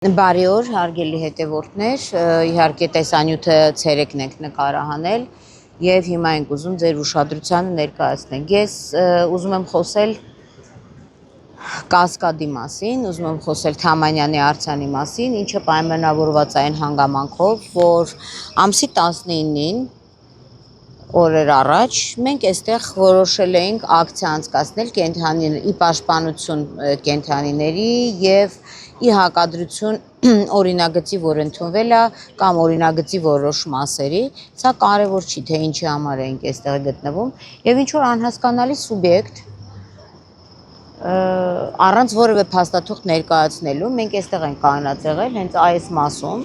Բարի օր, հարգելի հետևորդներ, իհարկե տեսանյութը ցերեկն ենք նկարահանել եւ հիմա ենք ուզում ձեր ուշադրությանը ներկայացնենք։ Ես ուզում եմ խոսել Կասկադի մասին, ուզում եմ խոսել Թամանյանի արձանի մասին, ինչը պայմանավորված է այն հանգամանքով, որ ամսի 19-ին օրեր առաջ մենք այստեղ որոշել էինք ակցիա անցկացնել կենդանի պաշտպանություն կենդանիների եւ ի հակադրություն օրինագծի, որ ընդունվել է կամ օրինագծի որոշ մասերի, սա կարևոր չի, թե ինչի համար ենք այստեղ գտնվում եւ ինչ որ անհասկանալի սուբյեկտ առանց որևէ փաստաթուղթ ներկայացնելու մենք այստեղ ենք կանգնած եղել հենց այս մասում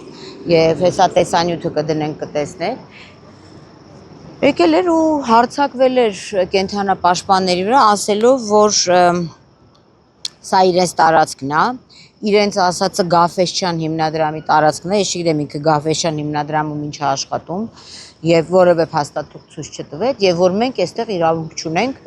եւ հեսա տեսանյութը կդնենք կտեսնեք եկել էր ու հարցակվել էր կենդանապաշտպանների վրա ասելով որ սա իրենց տարածքն է իրենց ասածը Գաֆեսյան հիմնադրամի տարածքն է, ես չգիտեմ ինքը Գաֆեսյան հիմնադրամում ինչ է աշխատում եւ որևէ փաստաթուղթ ցույց չտվեց եւ որ մենք այստեղ իրավունք չունենք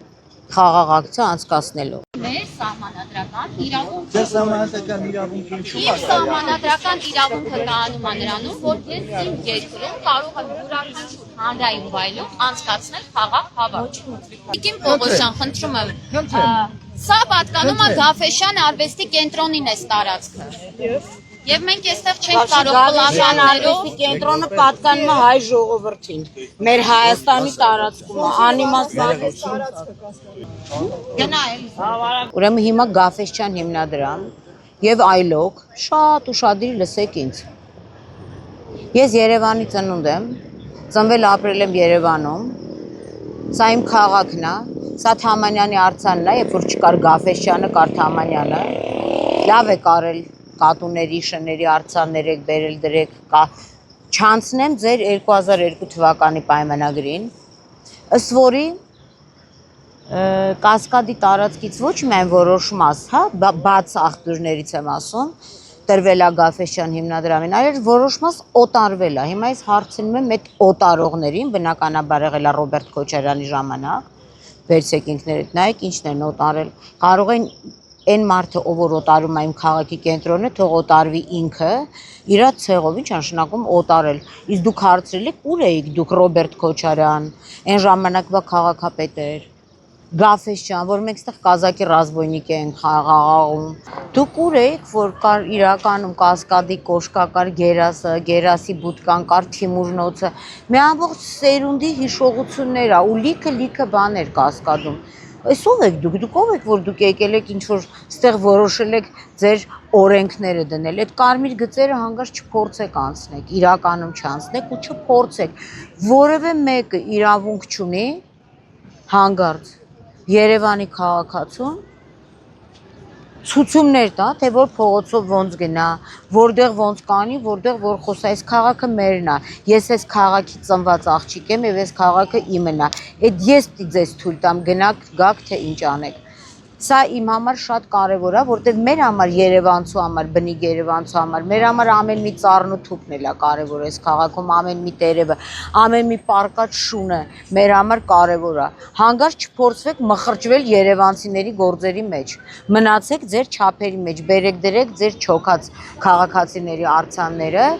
խաղաղ ակցիա անցկացնելու։ Մեր սահմանադրական իրավունքը Ձեր սահմանադրական իրավունքը ինչու՞ Իմ սահմանադրական իրավունքը կանոնում է նրանում, որ ես իմ երկրում կարող եմ յուրաքանչյուր հանրային վայրում անցկացնել խաղաղ հավաք։ Տիկին Պողոսյան, խնդրում եմ, սա պատկանում է Գաֆեսյան արվեստի կենտրոնին էս տարածքը։ Եվ մենք այստեղ չենք կարող պլաններով կենտրոնը պատկանում է հայ ժողովրդին, մեր Հայաստանի տարածքում է, անիմաստ Ուրեմն հիմա Գաֆեսյան հիմնադրամ եւ այլոք շատ ուշադիր լսեք ինձ։ Ես Երևանի ծնունդ եմ, ծնվել ապրել եմ Երևանում, սա իմ քաղաքն է, սա Թամանյանի արձանն է, երբ որ չկար Գաֆեսյանը, կար Թամանյանը, լավ է կարել կատուների, շների արձաններ եք բերել դրեք, չանցնեմ ձեր 2002 թվականի պայմանագրին, ըստ որի Կասկադի տարածքից ոչ միայն որոշ մաս, հա, բաց աղբյուրներից եմ ասում, տրվել է Գաֆեսյան հիմնադրամին, այլ որոշ մաս օտարվել է։ Հիմա ես հարցնում եմ այդ օտարողներին, բնականաբար եղել է Ռոբերտ Քոչարյանի ժամանակ, վերցեք ինքներդ նայեք ինչն են օտարել։ Կարող են այն մարդը, ով որ օտարում է իմ քաղաքի կենտրոնը, թող օտարվի ինքը, իր ցեղով, ինչ նշանակում օտարել։ Իսկ դուք հարցրել եք, ուր էիք դուք Ռոբերտ Քոչարյան, այն ժամանակվա քաղաքապետեր, Գաֆեսյան, որ մենք այստեղ կազակի ռազմոյնիկ ենք խաղաղում։ Դուք ուր էիք, որ կար իրականում Կասկադի կոշկա, կար Գերասը, Գերասի բուտկան, կար Թիմուրնոցը, մի ամբողջ սերունդի հիշողություններ ա ու լիքը բաներ Կասկադում։ Այս ով եք դուք ով եք, որ դուք եկել եք ինչ-որ ստեղ որոշել եք ձեր օրենքները դնել, այդ կարմիր գծերը հանգարց չփորձեք անցնեք, իրականում չանցնեք ու չփորձեք, որևէ մեկը իրավունք չունի հանգարց Երևանի քաղաքացուն ցուցումներ տա, թե որ փողոցով ոնց գնա, որտեղ ոնց կանի, որտեղ որ խոսա, այս քաղաքը մերն է, ես այս քաղաքի ծնված աղջիկ եմ եւ այս քաղաքը իմն է, այդ ես ձեզ թույլ տամ գնաք, գաք թե ինչ անեք։ Սա իմ համար շատ կարևոր է, որտեղ մեր համար Երևանցու համար, բնիկ Երևանցու համար, մեր համար ամեն մի ծառն ու թուփն էլ է կարևոր այս քաղաքում, ամեն մի տերևը, ամեն մի պարկած շունը մեր համար կարևոր է։ Հանգարց չփորձվեք մխրճվել երևանցիների գործերի մեջ։ Մնացեք ձեր չափերի մեջ, բերեք դրեք ձեր չոքած քաղաքացիների արձանները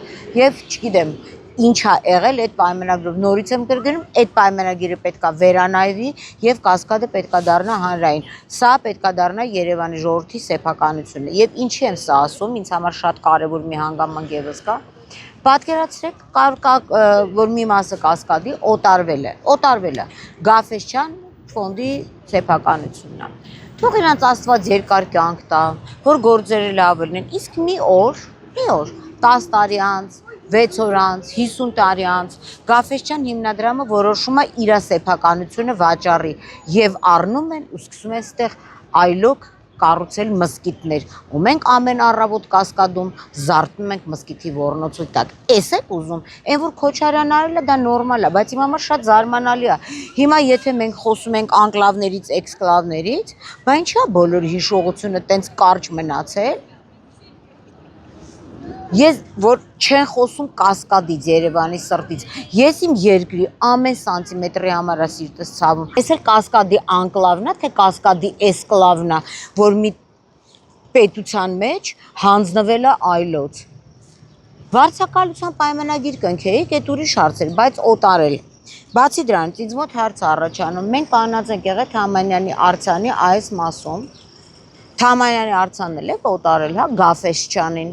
եւ չգիտեմ ինչ է եղել այդ պայմանագրով նորից եմ գրգռում այդ պայմանագիրը պետքա վերանայվի եւ Կասկադը պետքա դառնա հանրային սա պետքա դառնա Երևանի ժողովրդի սեփականությունը եւ ինչի եմ սա ասում ինձ համար շատ կարեւոր մի հանգամանք եւս կա պատկերացրեք որ մի մասը Կասկադի օտարվել է Գաֆեսյան ֆոնդի սեփականությունն է թող իրանց Աստված երկար կյանք տա որ գործերը լավ լինեն իսկ մի օր 10 տարի անց 6 օր անց, 50 տարի անց Գաֆեսյան հիմնադրամը որոշում է իր սեփականությունը վաճառի եւ առնում են ու սկսում են այդտեղ այլոք կառուցել մզկիթներ ու մենք ամեն առավոտ Կասկադում զարթնում ենք մզկիթի ոռնոցի տակ էս եք ուզում այն որ Քոչարյան արել է դա նորմալ է բայց իմ համար շատ զարմանալի է հիմա եթե մենք խոսում ենք անկլավներից էքսկլավներից բա ինչա բոլոր հիշողությունը տենց կարճ մնացել Ես որ չեն խոսում Կասկադից, Երևանի սրտից, ես իմ երկրի ամեն սանտիմետրի համար է սիրտս ցավում։ Այս էլ Կասկադի անկլավն է, թե Կասկադի էսկլավն է, որ մի պետության մեջ հանձնվել է այլոց։ Վարձակալության պայմանագիր կնքեիք, այդ ուրիշ հարցեր, բայց օտարել։ Բացի դրանից, ինձ մոտ հարց առաջանում, մենք կանած ենք եղել Թամանյանի արձանի այս մասում, Թամանյանի արձանն էլ է օտարել, հա, Գաֆեսչյանին,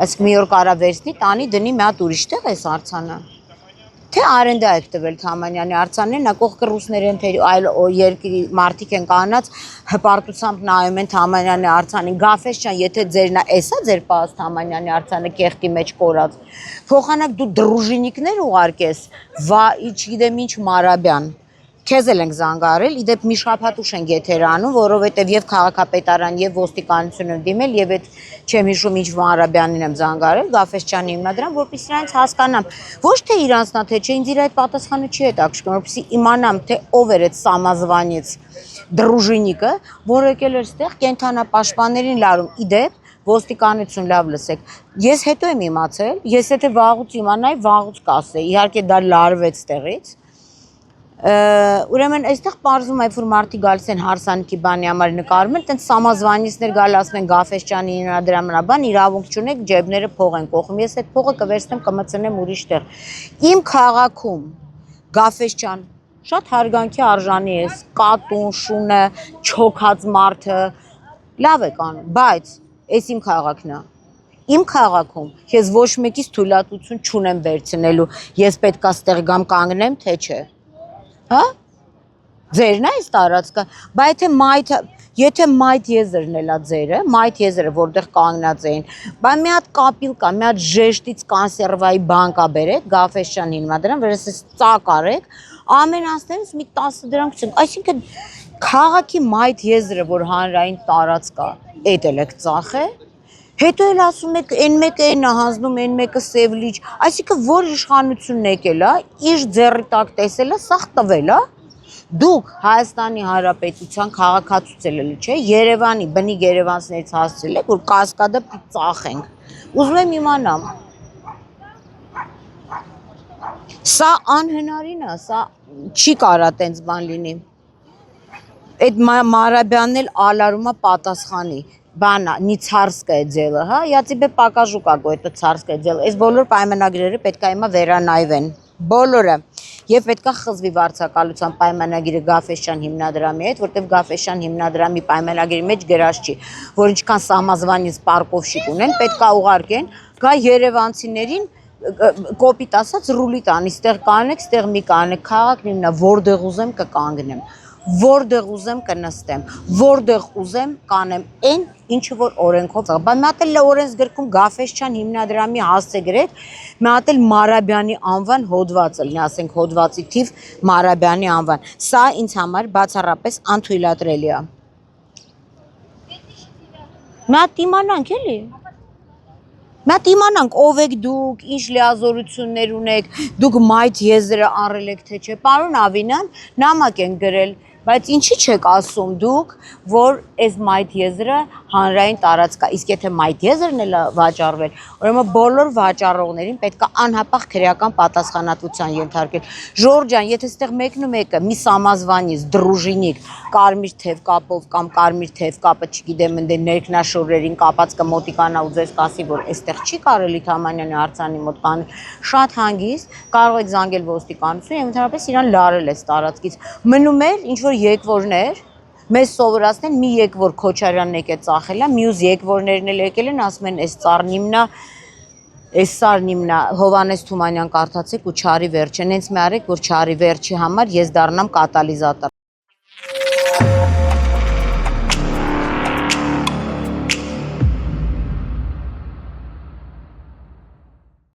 այսինքն մի օր կարա վերցնի, տանի դնի մի հատ ուրիշ տեղ այս արձանը։ Թե արենդա եք տվել Թամանյանի արձանին, նա կողքը ռուսներ են, թե այլ երկրի մարդիկ են կանած հպարտությամբ նայում են Թամանյանի արձանին, Գաֆեսչյան, եթե ձերն է, էսա ձեր պահած Թամանյանի արձանը կեղտի մեջ կորած, փոխանակ դու դրուժինիկներ ուղարկես, չգիտեմ ինչ Մարաբյան, քեզ էլ ենք զանգարել, իդեպ մի շաբաթ ուշ ենք եթեր անում, որովհետև եւ քաղաքապետարան եւ ոստիկանություն են դիմել եւ այդ չեմ հիշում ինչ Մարաբյանին եմ զանգարել, Գաֆեսչյանի հիմնադրամ, որպեսզի նրանց հասկանամ, ոչ թե իրանցնա թե չէ, ինձ իր այդ պատասխանը չի հետաքրքրում, որպեսզի իմանամ թե ով էր այդ սամազվանից դրուժինիկը, որ եկել էր այդտեղ կենթանապաշտպաններին լարում, իդեպ ոստիկանություն լավ լսեք, ես հետո եմ իմացել, ես եթե վաղուց իմանայի, վաղուց կասեի, իհարկե դա լարվեց տեղից։ Ուրեմն այստեղ պարզում է, որ մարդիկ գալիս են հարսանիքի բանի համար նկարում են, տենց սամազվանիցներ գալ ասում են Գաֆեսչյանի հիմնադրամաբան, իրավունք չունեք, ջեբները փող են կողում, ես այդ փողը կվերցնեմ, կմցնեմ ուրիշ տեղ։ Իմ քաղաքում Գաֆեսչյան շատ հարգանքի արժանի է, կատուն, շունը, չոքած մարդը, լավ է կանում, բայց այս իմ քաղաքն է։ Իմ քաղաքում ես ոչ մեկից թույլատվություն չունեմ վերցնելու, ես պետք է ստեղ գամ կանգնեմ, թե չէ։ Հա? Ձերն է այս տարածքը, բայց եթե մայթ եզրն էլա ձերը, մայթ եզրը որտեղ կանգնած էին, բայց մի հատ կապիլ կա, մի հատ ժեշտից կոնսերվայի բան կա բերեք, Գաֆեսչյան հիմնադրամ, վերս ծակ արեք, ամեն անցներից մի 10 դրամ կցնք, այսինքն քաղաքի մայթ եզրը, որ հանրային տարածք է, էդ էլ եք ծախե, հետո էլ ասում եք, այն մեկը այն է հանձնում, այն մեկը սևլիչ, այսինքն որ իշխանությունն եկել է, իր ձեռի տակ տեսել է, սաղ տվել է, դուք Հայաստանի Հանրապետության քաղաքացուցել եք, չէ, Երևանի, բնիկ երևանցիներից հասցրել եք, որ կասկադը ծախենք, ուզում եմ իմանամ, սա անհնարին է, сա չի կարա տենց բան լինի, այդ Մարաբյանն էլ ալարումա պատասխանի, բանա, не царское дело, հա, я тебе покажу какое это царское дело, այս բոլոր պայմանագրերը պետք է հիմա վերանայվեն, բոլորը, եւ պետք է խզվի վարձակալության պայմանագիրը Գաֆեսչյան հիմնադրամի հետ, որտեվ Գաֆեսչյան հիմնադրամի պայմանագրի մեջ գրած չի, որ ինչքան սամազվանից պարկովշիկ ունեն, պետք է ուղարկեն, գա երևանցիներին կոպիտ ասած ռուլի տան, այստեղ կանեք, այստեղ մի կանեք, քաղաքն իմն է, որտեղ ուզեմ կկանգնեմ, որտեղ ուզեմ կնստեմ, որտեղ ուզեմ կանեմ այն, ինչը որ օրենքով, բայց մի հատ էլ օրենսգրքում Գաֆեսչյան հիմնադրամի հասցե գրեք, մի հատ էլ Մարաբյանի անվան հոդված լինի, ասենք հոդվածի թիվ Մարաբյանի անվան, սա ինձ համար բացառապես անթույլատրելի է։ Մի հատ իմանանք էլի։ Մի հատ իմանանք ով եք դուք, ինչ լիազորություններ ունեք, դուք մայթ եզրը առել եք թե չէ, պարոն Ավինյան, նամակ են գրել, բայց ինչի չեք ասում դուք, որ այս մայթ եզրը հանրային տարածք է, իսկ եթե մայթ եզրն էլ վաճառվել, ուրեմն բոլոր վաճառողներին պետք է անհապաղ քրեական պատասխանատվության ենթարկել։ Ժորժ ջան, եթե այստեղ մեկը մի սամազվանից դրուժինիկ կարմիր թև կապով կամ կարմիր թև կապը, չգիտեմ, ընդ ներքնաշորերին կապած կմոտիկանա ու ձեզ կասի, որ այստեղ չի կարելի Թամանյանի արձանի մոտ կան, շատ հանգիստ կարող եք զանգել ոստիկանություն եւ ընդհանրապես իրան լարել այս տարածքից։ Մնում էր ինչ որ եկվորներ մեզ սովորացնեն մի եկվոր Քոչարյանն եկե ծախել է, մյուս եկվորներն էլ եկել են, ասում են, այս ծառնիմնա, այս սարնիմնա, Հովանես Թումանյան կարդացեք ու չարի վերջը, նենց մի արեք, որ չարի վերջի համար ես դառնամ կատալիզատոր։